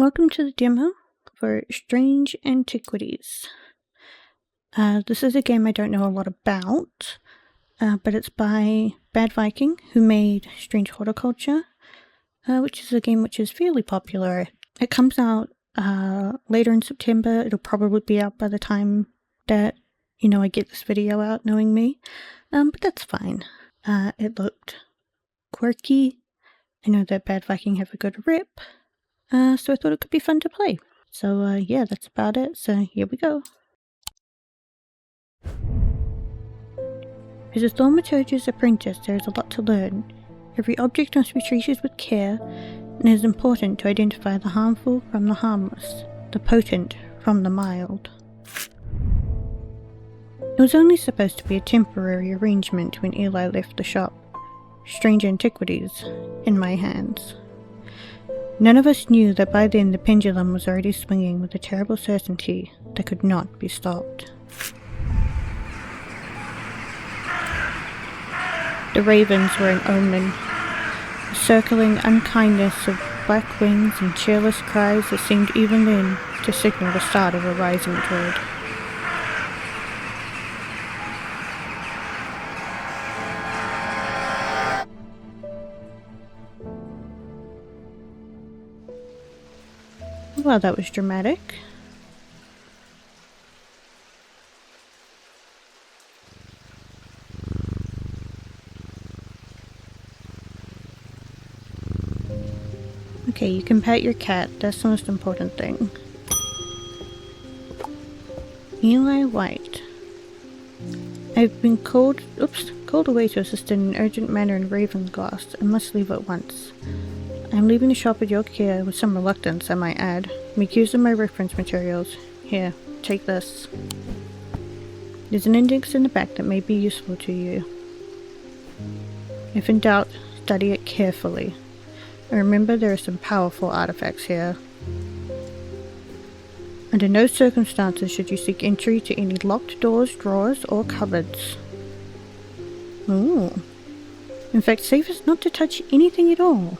Welcome to the demo for Strange Antiquities. This is a game I don't know a lot about, but it's by Bad Viking, who made Strange Horticulture, which is a game which is fairly popular. It comes out later in September. It'll probably be out by the time that, I get this video out, knowing me. But that's fine. It looked quirky. I know that Bad Viking have a good rep. So I thought it could be fun to play. So yeah, that's about it. So here we go. As a thaumaturge's apprentice, there is a lot to learn. Every object must be treated with care, and it is important to identify the harmful from the harmless, the potent from the mild. It was only supposed to be a temporary arrangement when Eli left the shop. Strange Antiquities in my hands. None of us knew that by then the pendulum was already swinging with a terrible certainty that could not be stopped. The ravens were an omen, a circling unkindness of black wings and cheerless cries that seemed even then to signal the start of a rising dread. Well, that was dramatic. Okay, you can pet your cat. That's the most important thing. Eli White. I've been called away to assist in an urgent matter in Ravenglass and must leave at once. I'm leaving the shop at your care with some reluctance, I might add. Make use of my reference materials. Here, take this. There's an index in the back that may be useful to you. If in doubt, study it carefully. And remember, there are some powerful artifacts here. Under no circumstances should you seek entry to any locked doors, drawers, or cupboards. Ooh. In fact, safest not to touch anything at all.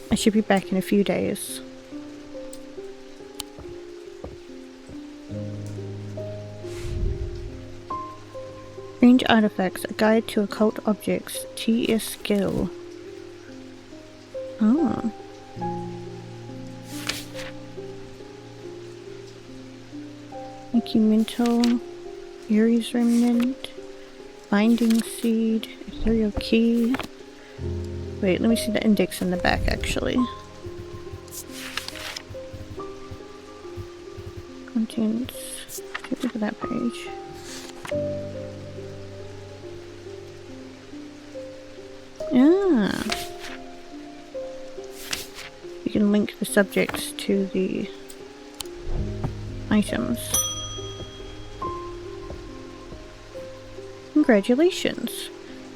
I should be back in a few days. Strange Artifacts, a guide to occult objects. T.S. Gill. Oh. Documental. Ares Remnant. Binding Seed. Ethereal Key. Wait, let me see the index in the back, actually. Contents. Look at that page. Ah. You can link the subjects to the items. Congratulations!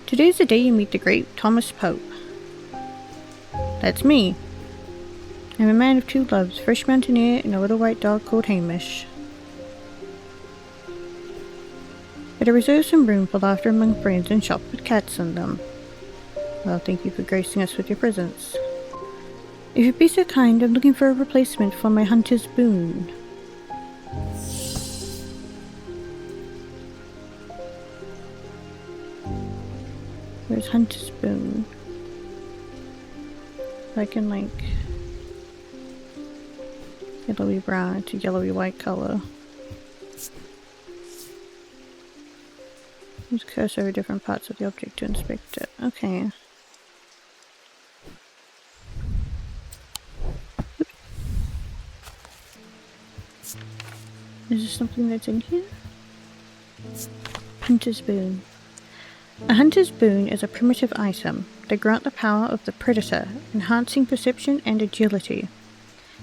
Today's the day you meet the great Thomas Pope. That's me. I'm a man of two loves, fresh mountaineer and a little white dog called Hamish. But I reserve some room for laughter among friends and shop with cats in them. Well, thank you for gracing us with your presence. If you'd be so kind, I'm looking for a replacement for my hunter's boon. Where's hunter's boon? I can yellowy brown to yellowy white color. Use cursor over different parts of the object to inspect it. Okay. Is there something that's in here? Hunter's boon. A hunter's boon is a primitive item. They grant the power of the predator, enhancing perception and agility.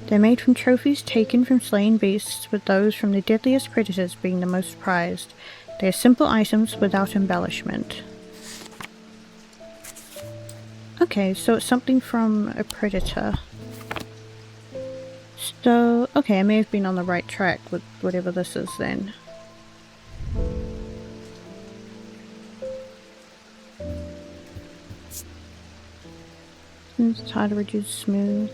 They're made from trophies taken from slain beasts, with those from the deadliest predators being the most prized. They are simple items without embellishment. Okay, so it's something from a predator. So, okay, I may have been on the right track with whatever this is then. It's hard to reduce smooth.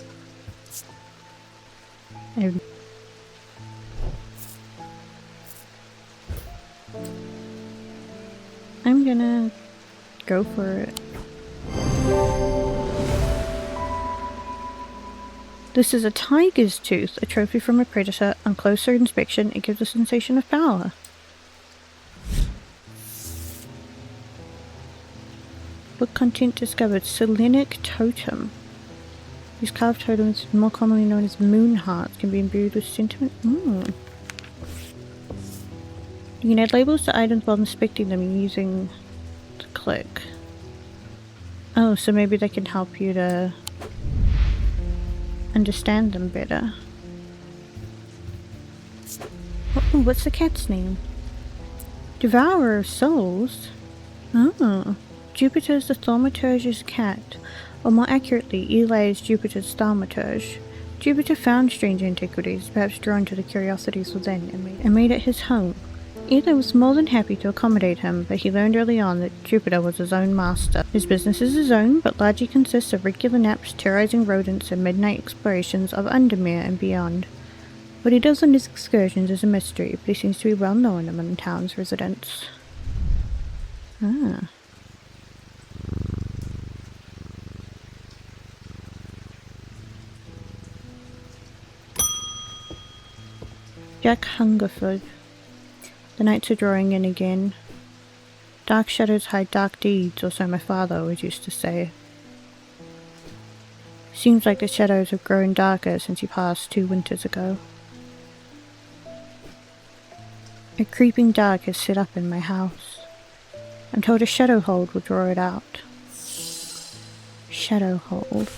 I'm gonna go for it. This is a tiger's tooth, a trophy from a predator. On closer inspection, it gives a sensation of power. Book content discovered. Selenic totem. These carved totems, more commonly known as moon hearts, can be imbued with sentiment. You can add labels to items while inspecting them using the click. Oh, so maybe they can help you to understand them better. Oh, what's the cat's name? Devourer of Souls? Oh, Jupiter is the thaumaturge's cat, or more accurately, Eli is Jupiter's thaumaturge. Jupiter found Strange Antiquities, perhaps drawn to the curiosities within, and made it his home. Eli was more than happy to accommodate him, but he learned early on that Jupiter was his own master. His business is his own, but largely consists of regular naps, terrorizing rodents, and midnight explorations of Undermere and beyond. What he does on his excursions is a mystery, but he seems to be well known among the town's residents. Jack Hungerford. The nights are drawing in again. Dark shadows hide dark deeds, or so my father always used to say. Seems like the shadows have grown darker since he passed 2 winters ago. A creeping dark has set up in my house. I'm told a shadow hold will draw it out. Shadow hold.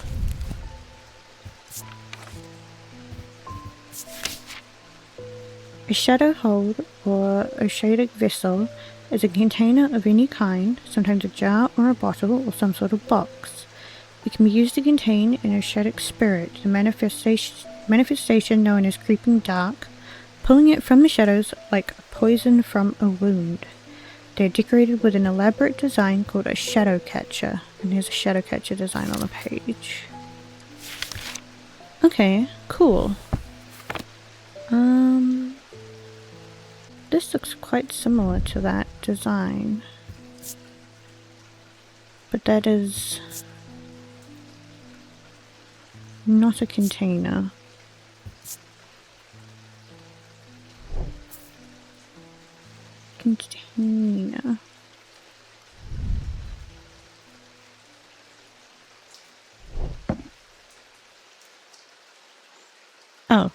A shadow hold, or a shadic vessel, is a container of any kind, sometimes a jar or a bottle or some sort of box. It can be used to contain an oshadic spirit, a manifestation known as creeping dark, pulling it from the shadows like poison from a wound. They are decorated with an elaborate design called a shadow catcher, and here's a shadow catcher design on the page. Okay, cool. This looks quite similar to that design, but that is not a container. Container. Oh.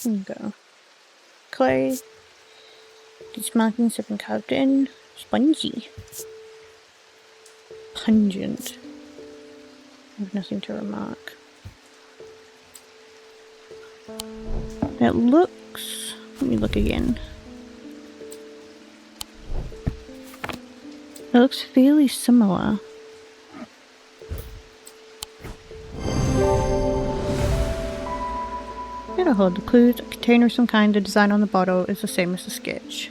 Here we go. Clay. These markings have been carved in. Spongy. Pungent. I have nothing to remark. That looks... Let me look again. It looks fairly similar. Gotta hold the clues, a container of some kind, the design on the bottle is the same as the sketch.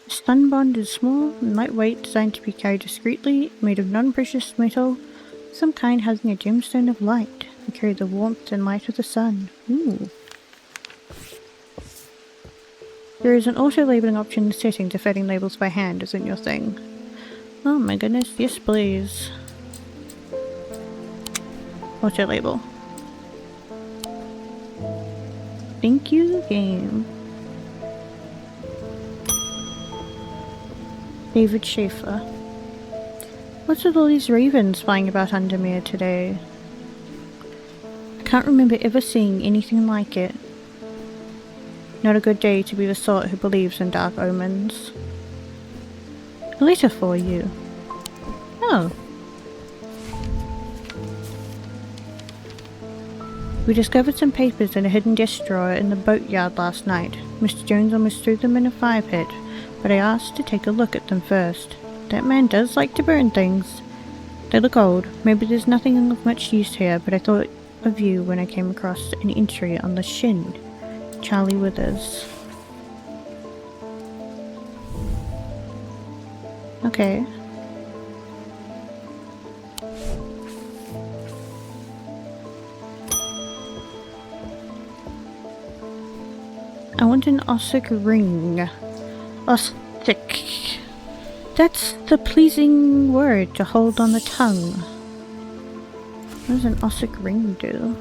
The stun bond is small and lightweight, designed to be carried discreetly, made of non-precious metal, some kind housing a gemstone of light, and carry the warmth and light of the sun. Ooh. There is an auto-labeling option in the settings if adding labels by hand isn't your thing. Oh my goodness, yes please. Auto label. Thank you, game. David Schaefer. What's with all these ravens flying about Undermere today? I can't remember ever seeing anything like it. Not a good day to be the sort who believes in dark omens. A letter for you. Oh. We discovered some papers in a hidden desk drawer in the boatyard last night. Mr. Jones almost threw them in a fire pit, but I asked to take a look at them first. That man does like to burn things. They look old. Maybe there's nothing of much use here, but I thought of you when I came across an entry on the shin. Charlie Withers. Okay. I want an Ossic ring. Ossic. That's the pleasing word to hold on the tongue. What does an Ossic ring do?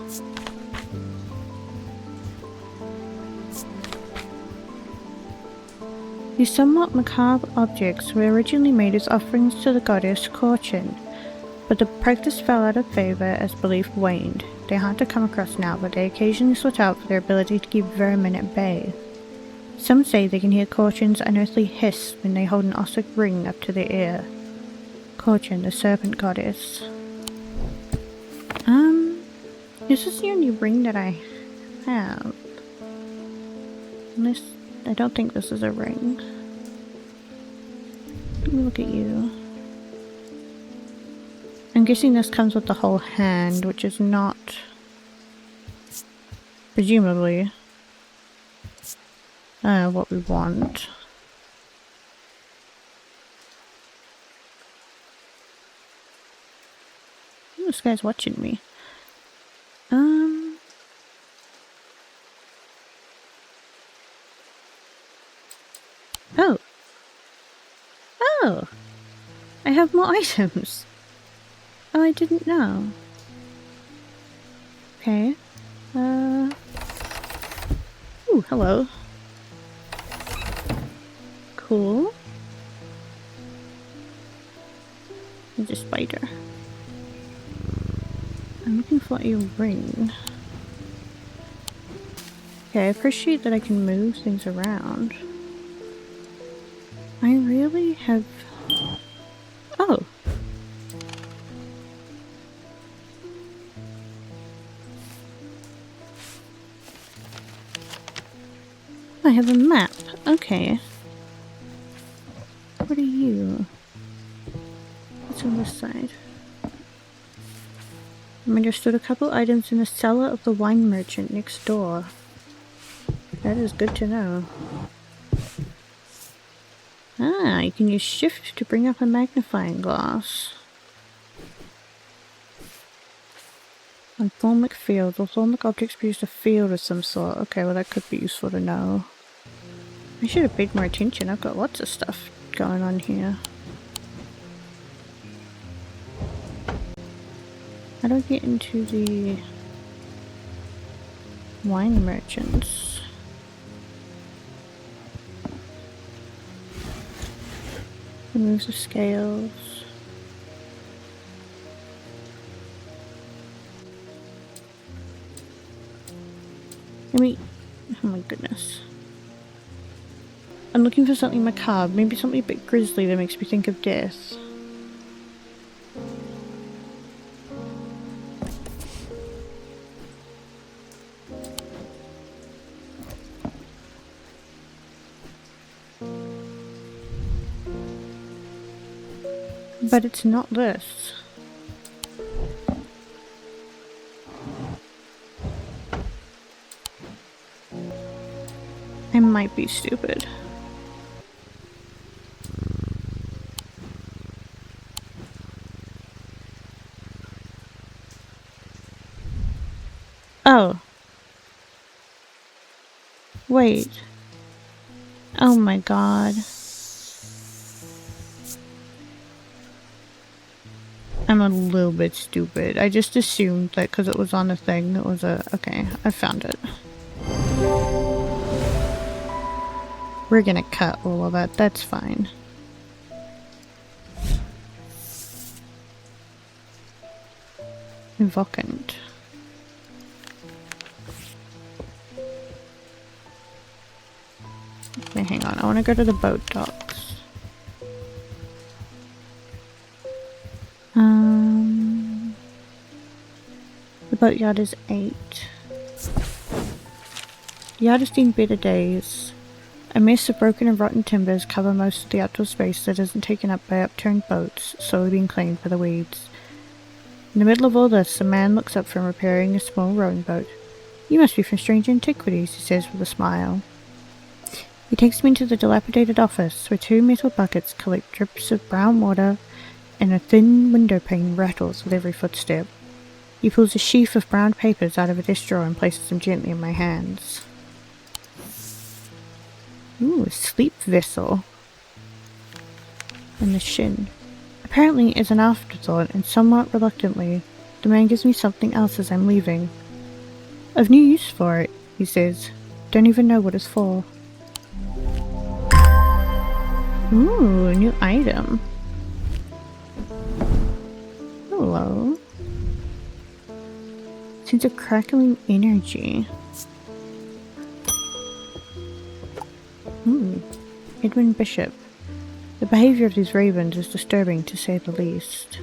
These somewhat macabre objects were originally made as offerings to the goddess Arcane, but the practice fell out of favour as belief waned. They're hard to come across now, but they occasionally sought out for their ability to keep vermin at bay. Some say they can hear Arcane's unearthly hiss when they hold an Ossic ring up to their ear. Arcane, the serpent goddess. Is this the only ring that I have? Unless, I don't think this is a ring. Let me look at you. I'm guessing this comes with the whole hand, which is not, presumably, what we want. Ooh, this guy's watching me. Oh. Oh! I have more items. Oh, I didn't know. Okay. Ooh, hello. Cool. There's a spider. I'm looking for a ring. Okay, I appreciate that I can move things around. I really have... Oh! I have a map. Okay. What are you? What's on this side? I understood a couple items in the cellar of the wine merchant next door. That is good to know. Ah, you can use shift to bring up a magnifying glass. On thornlike fields, or thornlike objects produce a field of some sort. Okay, well that could be useful to know. I should have paid more attention. I've got lots of stuff going on here. How do I get into the wine merchants? Removes the scales. I mean, oh my goodness. I'm looking for something macabre, maybe something a bit grisly that makes me think of death. But it's not this. I might be stupid. Oh. Wait. Oh my god. I'm a little bit stupid. I just assumed that because it was on the thing, it was a... Okay, I found it. We're gonna cut all of that, that's fine. Invocant. Okay, hang on, I want to go to the boat docks. The boatyard is 8. The yard has seen better days. A mess of broken and rotten timbers cover most of the outdoor space that isn't taken up by upturned boats, slowly being claimed by the weeds. In the middle of all this, a man looks up from repairing a small rowing boat. "You must be from Strange Antiquities," he says with a smile. He takes me to the dilapidated office where 2 metal buckets collect drips of brown water and a thin window pane rattles with every footstep. He pulls a sheaf of brown papers out of a desk drawer and places them gently in my hands. Ooh, a sleep vessel. And the shin. Apparently, as an afterthought and somewhat reluctantly, the man gives me something else as I'm leaving. I've no use for it, he says. Don't even know what it's for. Ooh, a new item. Hello. Sense of crackling energy. Edwin Bishop. The behavior of these ravens is disturbing to say the least.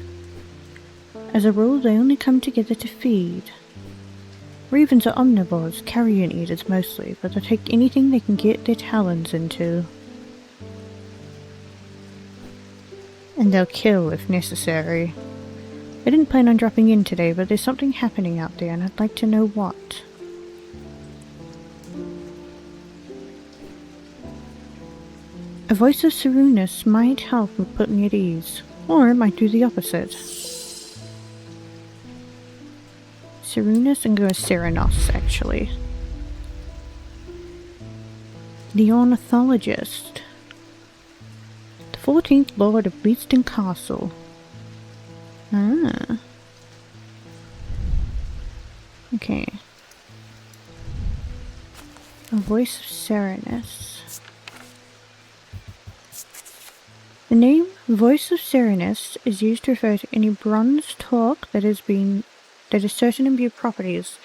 As a rule, they only come together to feed. Ravens are omnivores, carrion eaters mostly, but they'll take anything they can get their talons into. And they'll kill if necessary. I didn't plan on dropping in today, but there's something happening out there and I'd like to know what. A voice of Serenus might help and put me at ease, or it might do the opposite. Serenus and go as Serenos, actually. The Ornithologist. The 14th Lord of Leedston Castle. Ah. Okay. A voice of Serenus. The name Voice of Serenus is used to refer to any bronze talk that has certain imbued properties.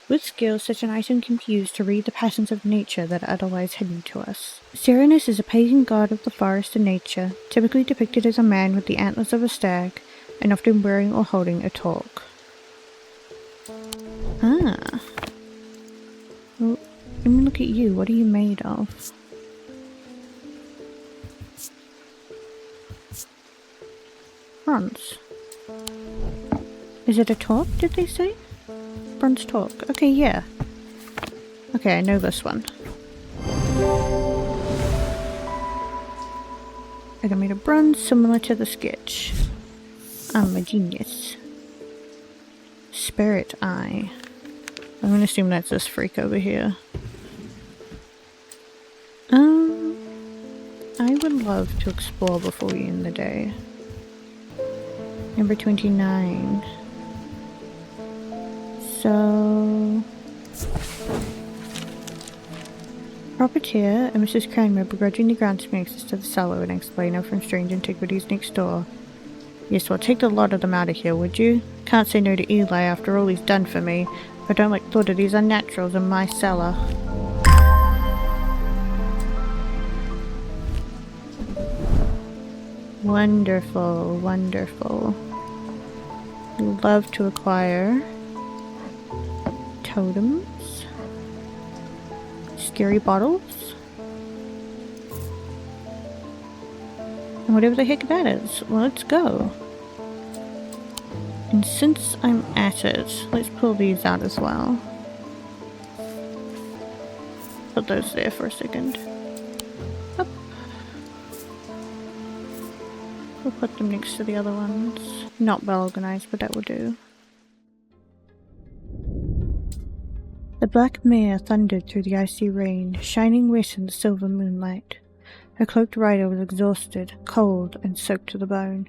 With skill, such an item can be used to read the patterns of nature that are otherwise hidden to us. Serenus is a pagan god of the forest and nature, typically depicted as a man with the antlers of a stag, and often wearing or holding a torque. Ah. Well, let me look at you. What are you made of? Bronze. Is it a torque, did they say? Bronze torque. Okay, yeah. Okay, I know this one. I got made of bronze similar to the sketch. I'm a genius. Spirit Eye. I'm gonna assume that's this freak over here. I would love to explore before we end the day. Number 29. So... Proprietor and Mrs. Cranmer begrudgingly grants me access to the cellar and explainer from Strange Antiquities next door. Yes, well, take the lot of them out of here, would you? Can't say no to Eli after all he's done for me, but don't like thought of these unnaturals in my cellar. Wonderful, wonderful. Love to acquire totems, scary bottles, and whatever the heck that is. Well, let's go. And since I'm at it, let's pull these out as well. Put those there for a second. Up. We'll put them next to the other ones. Not well organized, but that will do. The black mare thundered through the icy rain, shining wet in the silver moonlight. Her cloaked rider was exhausted, cold, and soaked to the bone.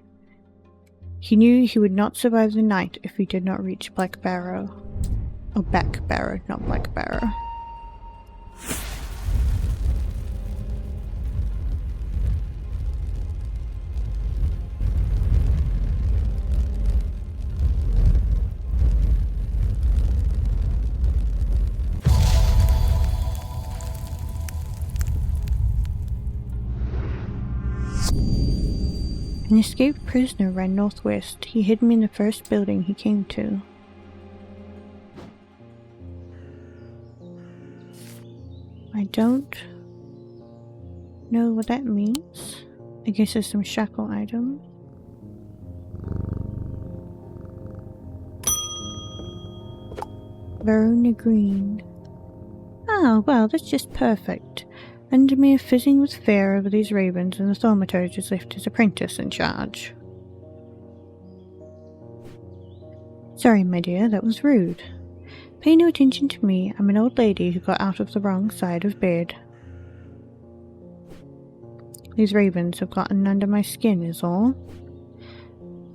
He knew he would not survive the night if he did not reach Black Barrow. Oh, Back Barrow, not Black Barrow. An escaped prisoner ran northwest. He hid me in the first building he came to. I don't know what that means. I guess there's some shackle item. Verona Green. Oh, well, that's just perfect. Undermere fizzing with fear over these ravens, and the thaumaturge has left his apprentice in charge. Sorry, my dear, that was rude. Pay no attention to me. I'm an old lady who got out of the wrong side of bed. These ravens have gotten under my skin is all.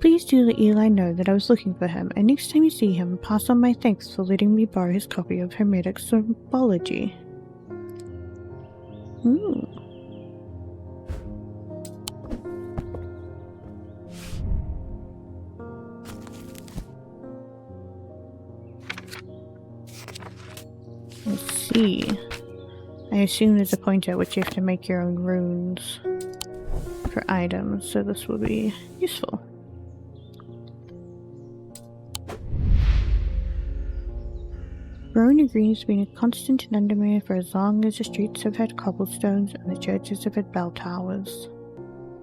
Please do let Eli know that I was looking for him, and next time you see him, pass on my thanks for letting me borrow his copy of Hermetic Symbology. Ooh. Let's see. I assume there's a point at which you have to make your own runes for items, so this will be useful. Growing green has been a constant in Undermere for as long as the streets have had cobblestones and the churches have had bell towers.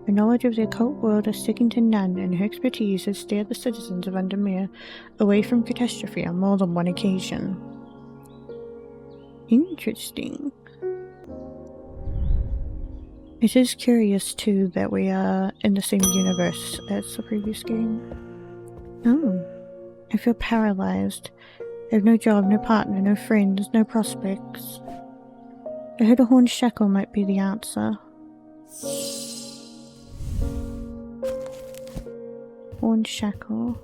Her knowledge of the occult world is second to none, and her expertise has steered the citizens of Undermere away from catastrophe on more than one occasion. Interesting. It is curious, too, that we are in the same universe as the previous game. Oh, I feel paralyzed. I have no job, no partner, no friends, no prospects. I heard a horned shackle might be the answer. Horned shackle.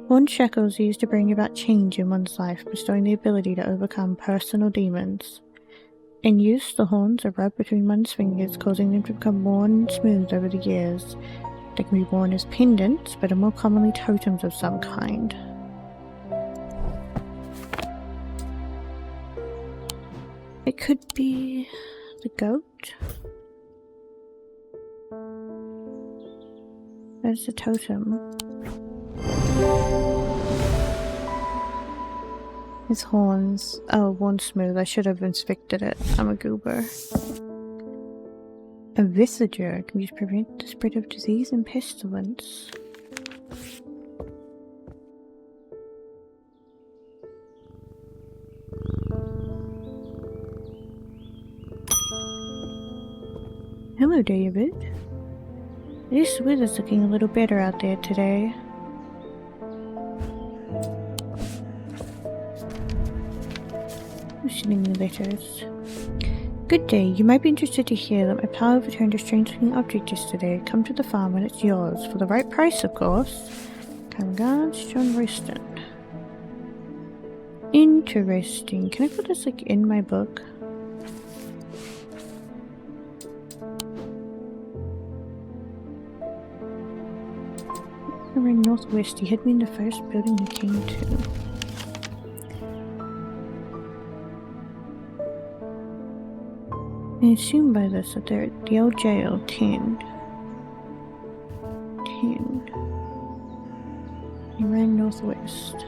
Horned shackles are used to bring about change in one's life, bestowing the ability to overcome personal demons. In use, the horns are rubbed between one's fingers, causing them to become worn and smooth over the years. They can be worn as pendants, but are more commonly totems of some kind. It could be the goat. There's the totem. His horns. Oh, worn smooth. I should have inspected it. I'm a goober. A visager can be used to prevent the spread of disease and pestilence. Hello, David. This weather's looking a little better out there today. Who's sending me letters? Good day. You might be interested to hear that my pal returned a strange-looking object yesterday. Come to the farm when it's yours. For the right price, of course. Kind regards, John Royston. Interesting. Can I put this, like, in my book? Around northwest, he had been the first building he came to. I assume by this that they're at the old jail, 10. He ran northwest.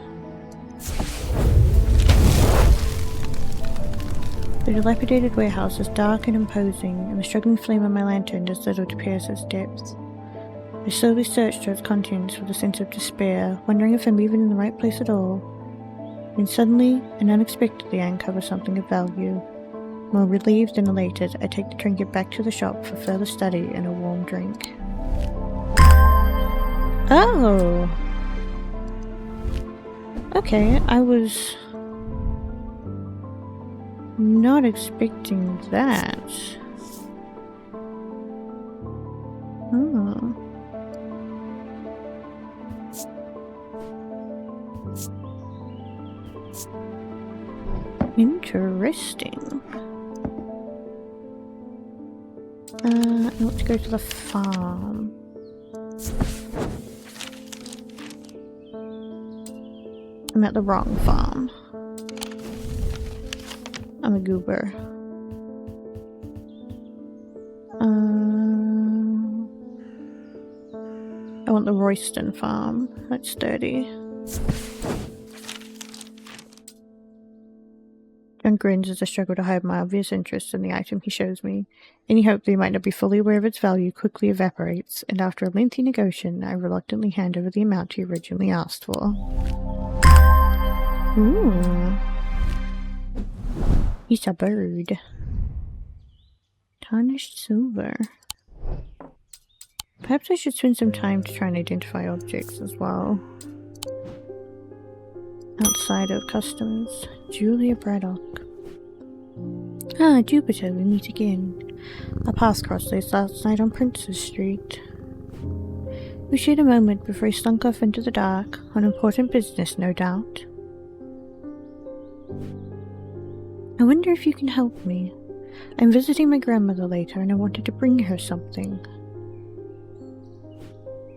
The dilapidated warehouse is dark and imposing, and the struggling flame of my lantern does little to pierce its depth. I slowly searched through its contents with a sense of despair, wondering if I'm even in the right place at all. Then suddenly and unexpectedly I uncover something of value. More relieved than elated, I take the trinket back to the shop for further study and a warm drink. Oh! Okay, I was not expecting that. Oh. Interesting. Let's go to the farm. I'm at the wrong farm. I'm a goober. I want the Royston farm. That's dirty. John grins as I struggle to hide my obvious interest in the item he shows me. Any hope that he might not be fully aware of its value quickly evaporates, and after a lengthy negotiation, I reluctantly hand over the amount he originally asked for. Ooh. He's a bird. Tarnished silver. Perhaps I should spend some time to try and identify objects as well. Outside of customers. Julia Braddock. Ah, Jupiter, we meet again. Our paths crossed this last night on Princess Street. We shared a moment before he slunk off into the dark, on important business, no doubt. I wonder if you can help me. I'm visiting my grandmother later and I wanted to bring her something.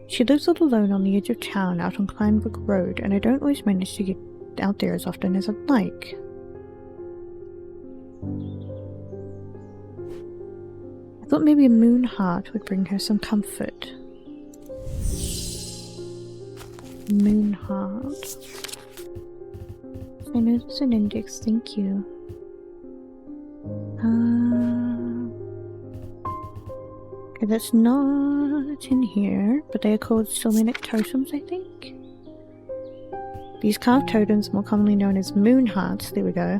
She lives all alone on the edge of town out on Kleinbrook Road, and I don't always manage to get out there as often as I'd like. I thought maybe a moon heart would bring her some comfort. Moon heart. I know there's an index, thank you. Okay, that's not in here, but they are called Solenic totems, I think. These carved totems, more commonly known as moon hearts, there we go,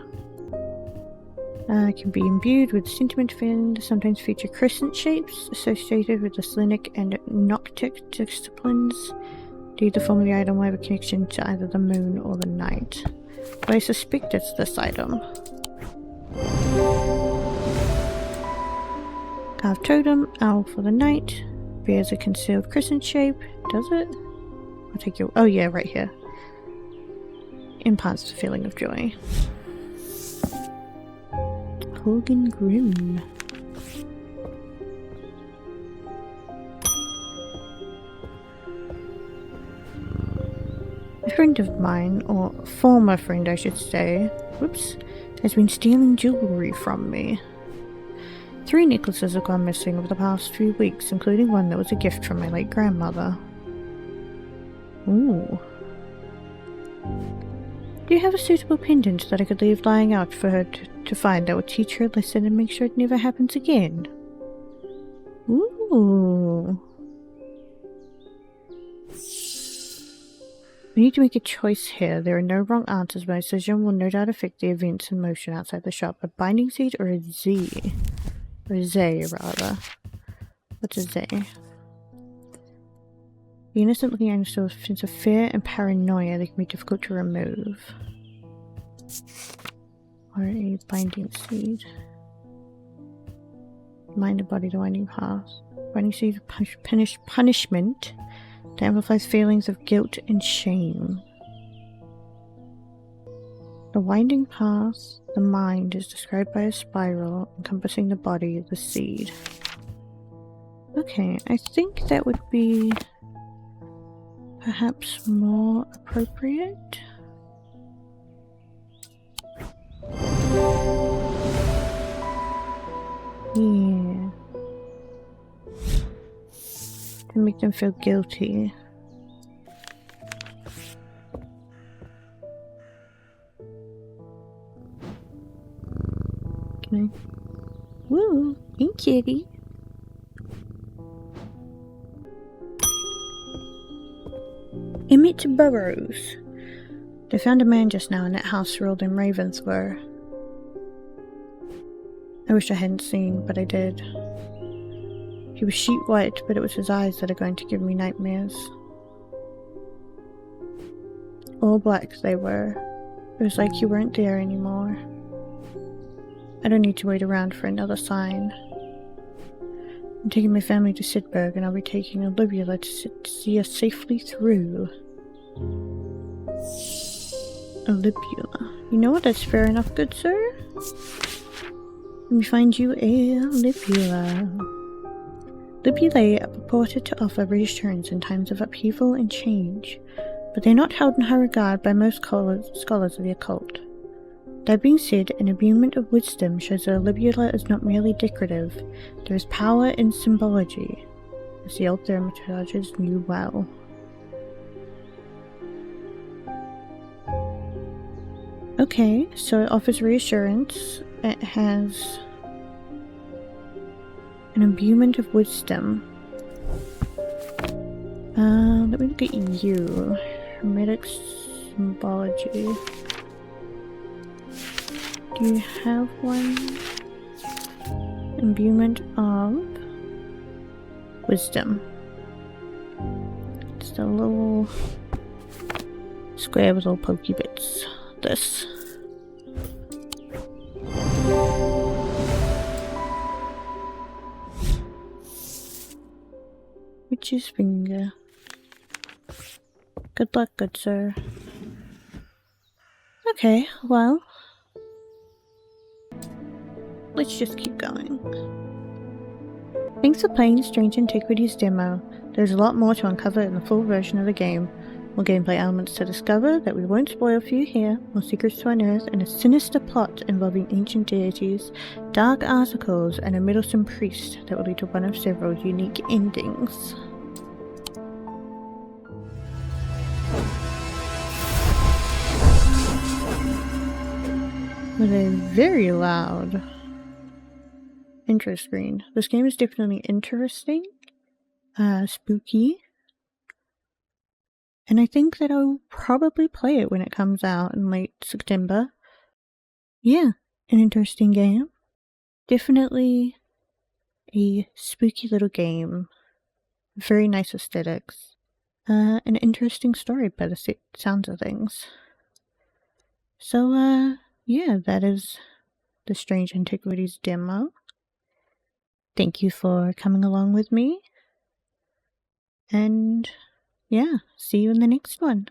can be imbued with sentiment and sometimes feature crescent shapes associated with the Selenic and Noctic disciplines. Do the form of the item will have a connection to either the moon or the night. But I suspect it's this item. Carved totem, owl for the night, bears a concealed crescent shape. Does it? I'll take your. Oh yeah, right here. Imparts a feeling of joy. Hogan Grimm. A friend of mine, or former friend I should say, whoops, has been stealing jewellery from me. 3 necklaces have gone missing over the past few weeks, including one that was a gift from my late grandmother. Ooh. Do you have a suitable pendant that I could leave lying out for her to find that would teach her a lesson and make sure it never happens again? Ooh. We need to make a choice here. There are no wrong answers. My decision will no doubt affect the events in motion outside the shop. A binding seed or a Z? Or a Z, rather. What's a Z? The innocent looking items still have a sense of fear and paranoia that can be difficult to remove. Or a binding seed. Mind and body, the winding path. Binding seed of punishment that amplifies feelings of guilt and shame. The winding path, the mind, is described by a spiral encompassing the body, the seed. Okay, I think that would be perhaps more appropriate. Yeah. To make them feel guilty. Can I? Woo! Hey, kitty. Emmett Burrows. They found a man just now in that house ruled in Ravensworth. I wish I hadn't seen, but I did. He was sheet white, but it was his eyes that are going to give me nightmares. All black they were. It was like you weren't there anymore. I don't need to wait around for another sign. I'm taking my family to Sidberg, and I'll be taking Olivia to see us safely through. Olivia. You know what? That's fair enough, good sir. Let me find you a Olivia. Libulae are purported to offer reassurance in times of upheaval and change, but they're not held in high regard by most scholars of the occult. That being said, an imbuement of wisdom shows that a libula is not merely decorative. There is power in symbology, as the old thaumaturges knew well. Okay, so it offers reassurance. It has an imbuement of wisdom. Let me look at you. Hermetic symbology. Do you have one? imbuement of wisdom. Just a little square with all pokey bits. This. Witch's finger. Good luck, good sir. Okay, well, let's just keep going. Thanks for playing the Strange Antiquities demo. There's a lot more to uncover in the full version of the game. More gameplay elements to discover that we won't spoil for you here, more secrets to unearth, and a sinister plot involving ancient deities, dark articles, and a meddlesome priest that will lead to one of several unique endings. With a very loud intro screen. This game is definitely interesting, spooky, and I think that I'll probably play it when it comes out in late September. Yeah, an interesting game. Definitely a spooky little game. Very nice aesthetics. An interesting story by the sounds of things. So, yeah, that is the Strange Antiquities demo. Thank you for coming along with me. And yeah, see you in the next one.